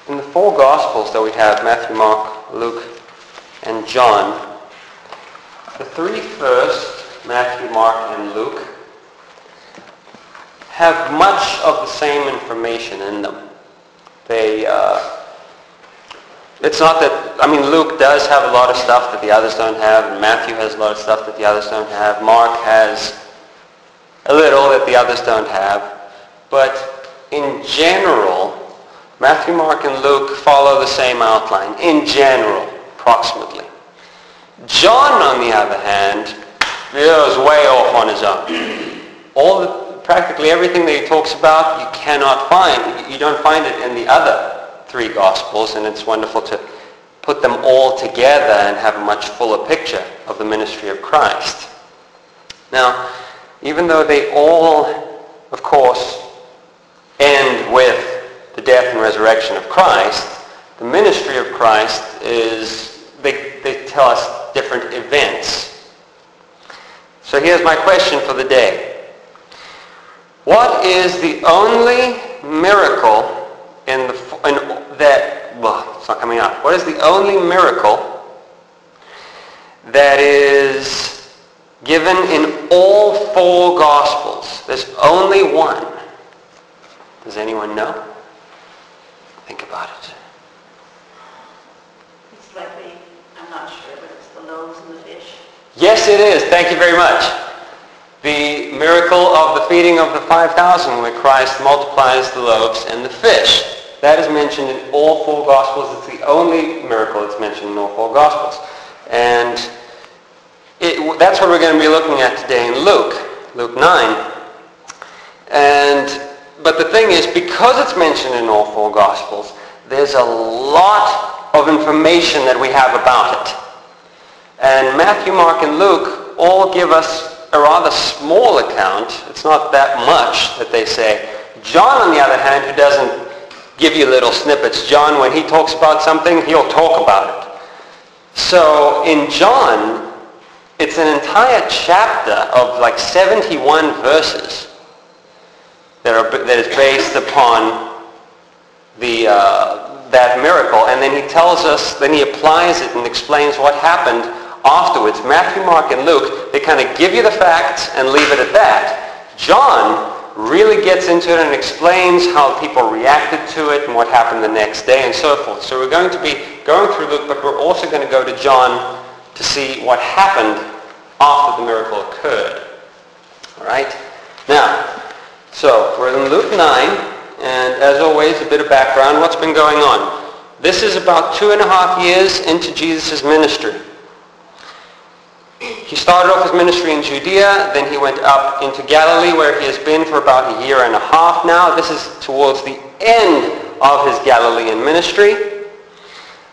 in the four Gospels that we have, Matthew, Mark, Luke, and John, the three first, Matthew, Mark, and Luke, have much of the same information in them. It's not that, Luke does have a lot of stuff that the others don't have, and Matthew has a lot of stuff that the others don't have. Mark has a little that the others don't have. But in general, Matthew, Mark, and Luke follow the same outline, in general, approximately. John, on the other hand, is way off on his own. Practically everything that he talks about, you cannot find. You don't find it in the other three Gospels, and it's wonderful to put them all together and have a much fuller picture of the ministry of Christ. Now, even though they all, of course, end with the death and resurrection of Christ, the ministry of Christ is, they tell us different events. So here's my question for the day. What is the only miracle it's not coming out. What is the only miracle that is given in all four Gospels? There's only one. Does anyone know? Think about it. It's likely, I'm not sure, but it's the loaves and the fish. Yes, it is. Thank you very much. The miracle of the feeding of the 5,000, where Christ multiplies the loaves and the fish. That is mentioned in all four Gospels. It's the only miracle that's mentioned in all four Gospels. And that's what we're going to be looking at today in Luke 9. But the thing is, because it's mentioned in all four Gospels, there's a lot of information that we have about it. And Matthew, Mark, and Luke all give us a rather small account. It's not that much that they say. John, on the other hand, who doesn't give you little snippets. John, when he talks about something, he'll talk about it. So in John, it's an entire chapter of like 71 verses that is based upon that miracle. And then he tells us, then he applies it and explains what happened afterwards. Matthew, Mark, and Luke, they kind of give you the facts and leave it at that. John really gets into it and explains how people reacted to it and what happened the next day and so forth. So we're going to be going through Luke, but we're also going to go to John to see what happened after the miracle occurred. All right? Now, so we're in Luke 9, and as always, a bit of background. What's been going on? This is about 2.5 years into Jesus' ministry. He started off his ministry in Judea, then he went up into Galilee, where he has been for about 1.5 years now. This is towards the end of his Galilean ministry.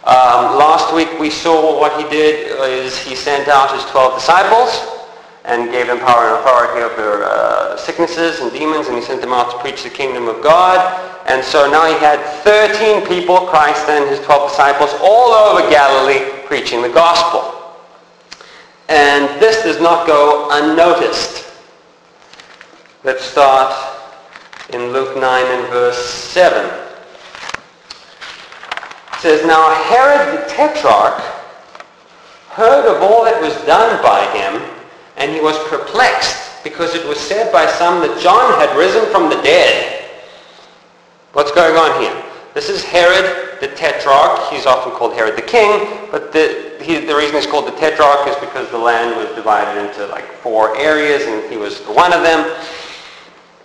Last week we saw what he did is he sent out his 12 disciples and gave them power and authority over sicknesses and demons, and he sent them out to preach the kingdom of God. And so now he had 13 people, Christ and his 12 disciples, all over Galilee preaching the gospel. And this does not go unnoticed. Let's start in Luke 9 and verse 7. It says, "Now Herod the Tetrarch heard of all that was done by him, and he was perplexed, because it was said by some that John had risen from the dead." What's going on here? This is Herod the Tetrarch. He's often called Herod the King, but the reason he's called the Tetrarch is because the land was divided into like 4 areas, and he was one of them.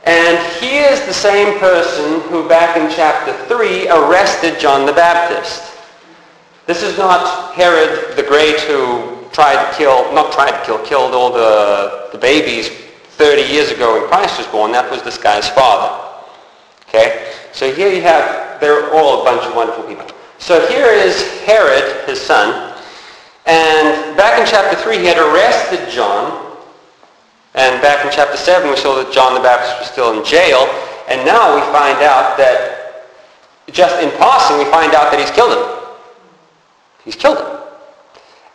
And he is the same person who back in chapter 3 arrested John the Baptist. This is not Herod the Great who killed all the babies 30 years ago when Christ was born. That was this guy's father. Okay? So here you have, they're all a bunch of wonderful people. So here is Herod, his son, and back in chapter 3 he had arrested John, and back in chapter 7 we saw that John the Baptist was still in jail, and now we find out that, just in passing, we find out that he's killed him. He's killed him.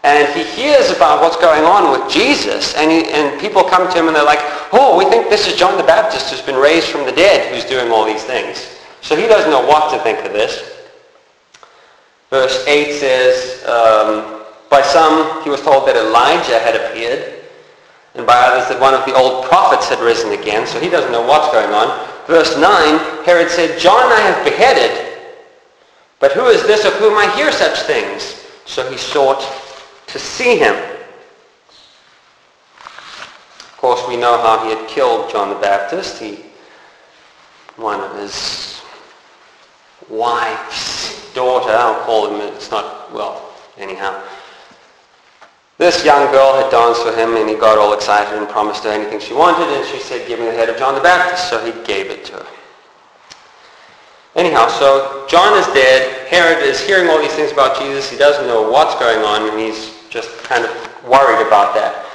And he hears about what's going on with Jesus, and people come to him and they're like, "Oh, we think this is John the Baptist who's been raised from the dead who's doing all these things." So he doesn't know what to think of this. Verse 8 says, by some he was told that Elijah had appeared, and by others that one of the old prophets had risen again, so he doesn't know what's going on. Verse 9, Herod said, John I have beheaded, but who is this of whom I hear such things? So he sought to see him. Of course, we know how he had killed John the Baptist. One of his wife's daughter, I'll call him, it's not, well, anyhow. This young girl had danced for him, and he got all excited and promised her anything she wanted, and she said, give me the head of John the Baptist, so he gave it to her. Anyhow, so John is dead. Herod is hearing all these things about Jesus. He doesn't know what's going on, and he's just kind of worried about that.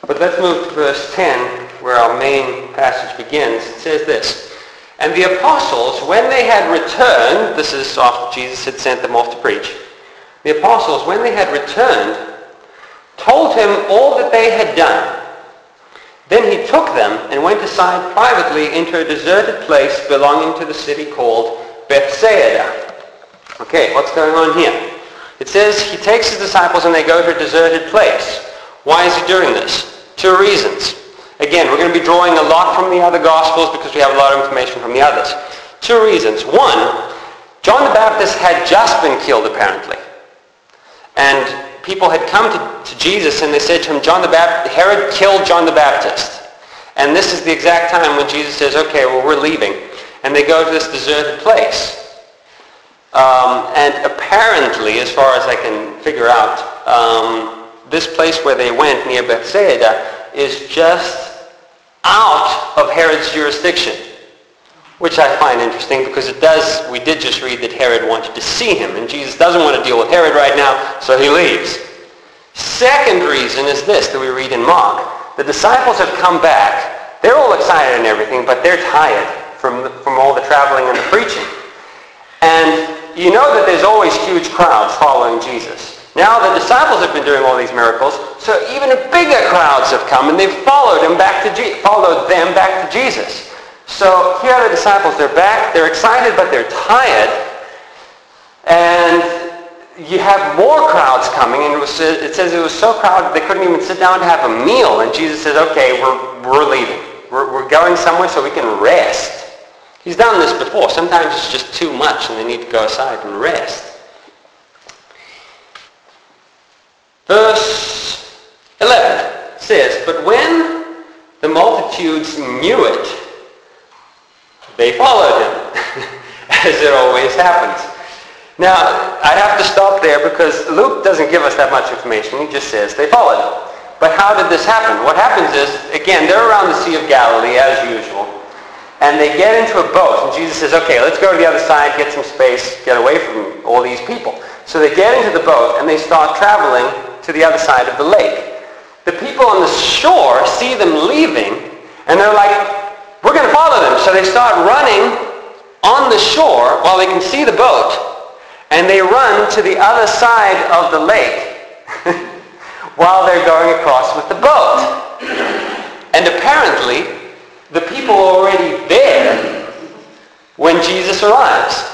But let's move to verse 10, where our main passage begins. It says this, and the apostles, when they had returned, this is after Jesus had sent them off to preach, the apostles, when they had returned, told him all that they had done. Then he took them and went aside privately into a deserted place belonging to the city called Bethsaida. Okay, what's going on here? It says he takes his disciples and they go to a deserted place. Why is he doing this? 2 reasons. Again, we're going to be drawing a lot from the other Gospels because we have a lot of information from the others. 2 reasons. 1, John the Baptist had just been killed apparently. And people had come to Jesus and they said to him, Herod killed John the Baptist. And this is the exact time when Jesus says, okay, well, we're leaving. And they go to this deserted place. And apparently, as far as I can figure out, this place where they went near Bethsaida is just out of Herod's jurisdiction, which I find interesting because we did just read that Herod wanted to see him, and Jesus doesn't want to deal with Herod right now, so he leaves. Second reason is this that we read in Mark. The disciples have come back. They're all excited and everything, but they're tired from all the traveling and the preaching. And you know that there's always huge crowds following Jesus. Now the disciples have been doing all these miracles, so even bigger crowds have come, and they've followed them back to Jesus. So here are the disciples. They're back. They're excited, but they're tired. And you have more crowds coming, and it says it was so crowded they couldn't even sit down to have a meal. And Jesus says, okay, we're leaving. We're going somewhere so we can rest. He's done this before. Sometimes it's just too much, and they need to go aside and rest. Verse 11 says, but when the multitudes knew it, they followed him, as it always happens. Now, I have to stop there because Luke doesn't give us that much information. He just says they followed him. But how did this happen? What happens is, again, they're around the Sea of Galilee, as usual, and they get into a boat, and Jesus says, okay, let's go to the other side, get some space, get away from all these people. So they get into the boat, and they start traveling to the other side of the lake. The people on the shore see them leaving, and they're like, we're going to follow them. So they start running on the shore while they can see the boat, and they run to the other side of the lake while they're going across with the boat. And apparently, the people are already there when Jesus arrives.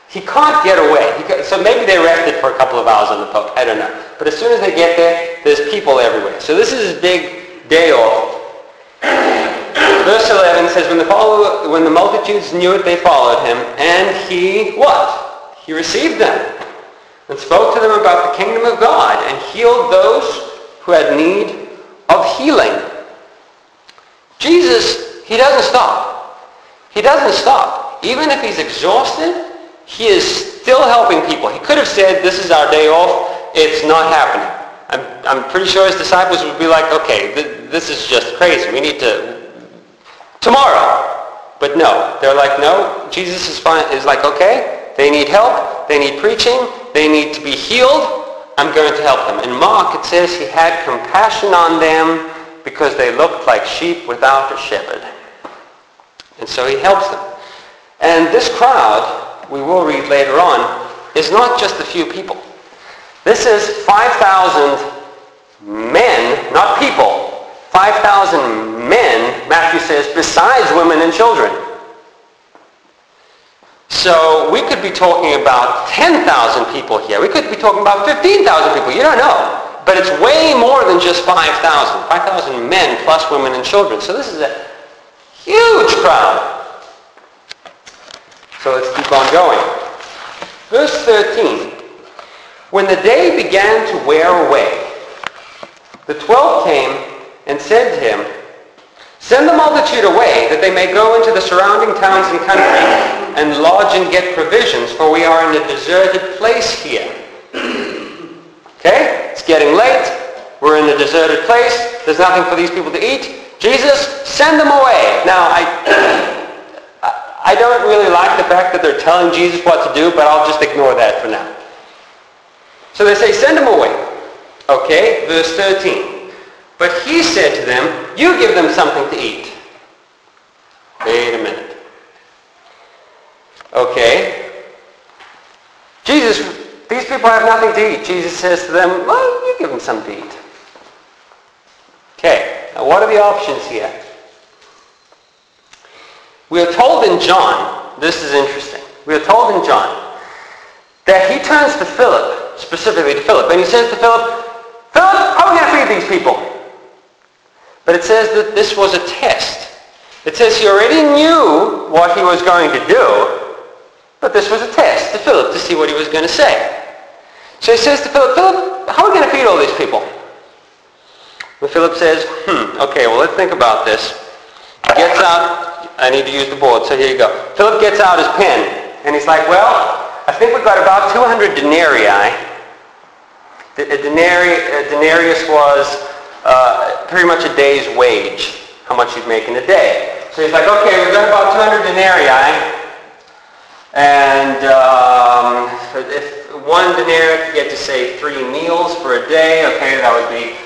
He can't get away. So maybe they rested for a couple of hours on the boat. I don't know. But as soon as they get there, there's people everywhere. So this is his big day off. Verse 11 says, when the multitudes knew it, they followed him. And he, what? He received them and spoke to them about the kingdom of God and healed those who had need of healing. Jesus, he doesn't stop. He doesn't stop. Even if he's exhausted, he is still helping people. He could have said, this is our day off. It's not happening. I'm pretty sure his disciples would be like, okay, this is just crazy. We need to, tomorrow. But no, they're like, no, Jesus is like, okay, they need help. They need preaching. They need to be healed. I'm going to help them. In Mark, it says he had compassion on them because they looked like sheep without a shepherd. And so he helps them. And this crowd, we will read later on, is not just a few people. This is 5,000 men, not people. 5,000 men, Matthew says, besides women and children. So we could be talking about 10,000 people here. We could be talking about 15,000 people. You don't know. But it's way more than just 5,000. 5,000 men plus women and children. So this is a huge crowd. So let's keep on going. Verse 13. When the day began to wear away, the 12 came and said to him, "Send the multitude away, that they may go into the surrounding towns and country and lodge and get provisions, for we are in a deserted place here." Okay? It's getting late. We're in a deserted place. There's nothing for these people to eat. Jesus, send them away. Now, I don't really like the fact that they're telling Jesus what to do, but I'll just ignore that for now. So they say, send them away. Okay, verse 13. But he said to them, "You give them something to eat." Wait a minute. Okay. Jesus, these people have nothing to eat. Jesus says to them, "Well, you give them something to eat." Okay, now what are the options here? We are told in John, this is interesting, we are told in John that he turns to Philip, specifically to Philip, and he says to Philip, "Philip, how are we going to feed these people?" But it says that this was a test. It says he already knew what he was going to do, but this was a test to Philip to see what he was going to say. So he says to Philip, "Philip, how are we going to feed all these people?" Well, Philip says, okay, well, let's think about this. He gets out, I need to use the board, so here you go. Philip gets out his pen, and he's like, well, I think we've got about 200 denarii. A denarius was pretty much a day's wage, how much you'd make in a day. So he's like, okay, we've got about 200 denarii, and if one denarius could get to, say, 3 meals for a day, okay, that would be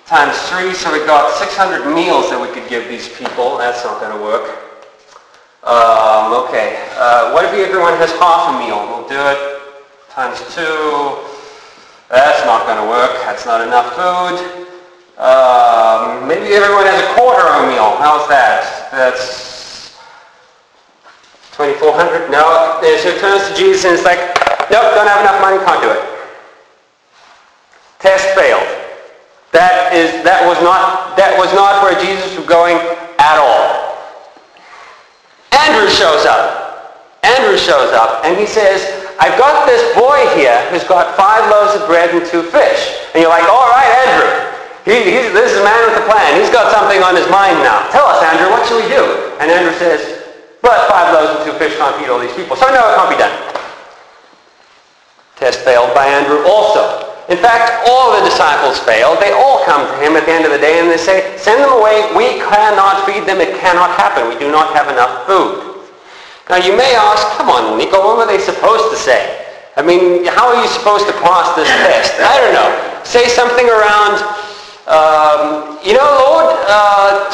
times 3, so we've got 600 meals that we could give these people. That's not going to work. Okay, what if everyone has half a meal? We'll do it times 2. That's not going to work. That's not enough food. Maybe everyone has a quarter of a meal. How's that? That's 2,400? No. So it turns to Jesus and it's like, nope, don't have enough money, can't do it. Test failed. That was not where Jesus was going at all. Andrew shows up and he says, "I've got this boy here who's got 5 loaves of bread and 2 fish." And you're like, all right, Andrew. This is a man with a plan. He's got something on his mind now. Tell us, Andrew, what should we do? And Andrew says, "But 5 loaves and 2 fish can't feed all these people. So no, it can't be done." Test failed by Andrew also. In fact, all the disciples failed. They all come to him at the end of the day and they say, "Send them away. We cannot feed them. It cannot happen. We do not have enough food." Now you may ask, come on, Nico, what were they supposed to say? I mean, how are you supposed to pass this test? I don't know. Say something around, Lord,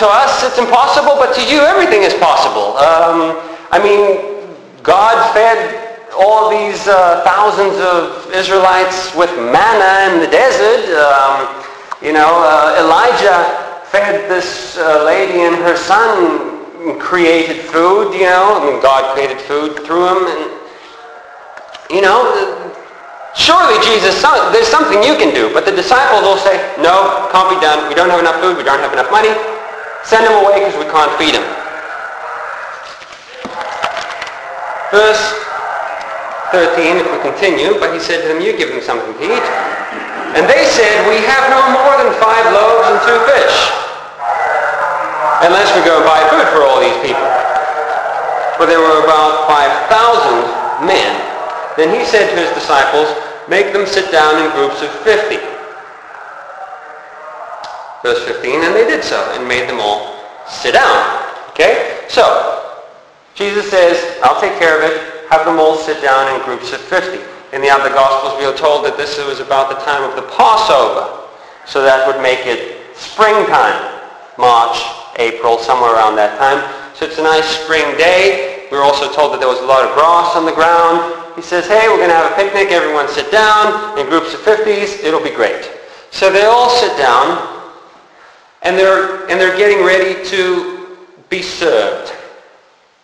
to us it's impossible, but to you everything is possible. God fed all these thousands of Israelites with manna in the desert. Elijah fed this lady and her son, created food, God created food through him. And, surely Jesus, there's something you can do. But the disciples will say, no, can't be done. We don't have enough food. We don't have enough money. Send them away because we can't feed them. Verse 13, if we continue, but he said to them, "You give them something to eat." And they said, "We have no more than 5 loaves and 2 fish. Unless we go and buy food for all these people." For there were about 5,000 men. Then he said to his disciples, "Make them sit down in groups of 50. Verse 15, and they did so and made them all sit down. Okay? So, Jesus says, I'll take care of it. Have them all sit down in groups of 50. In the other Gospels, we are told that this was about the time of the Passover. So that would make it springtime. March, April, somewhere around that time. So it's a nice spring day. We were also told that there was a lot of grass on the ground. He says, hey, we're going to have a picnic. Everyone sit down in groups of 50s. It'll be great. So they all sit down, and they're getting ready to be served.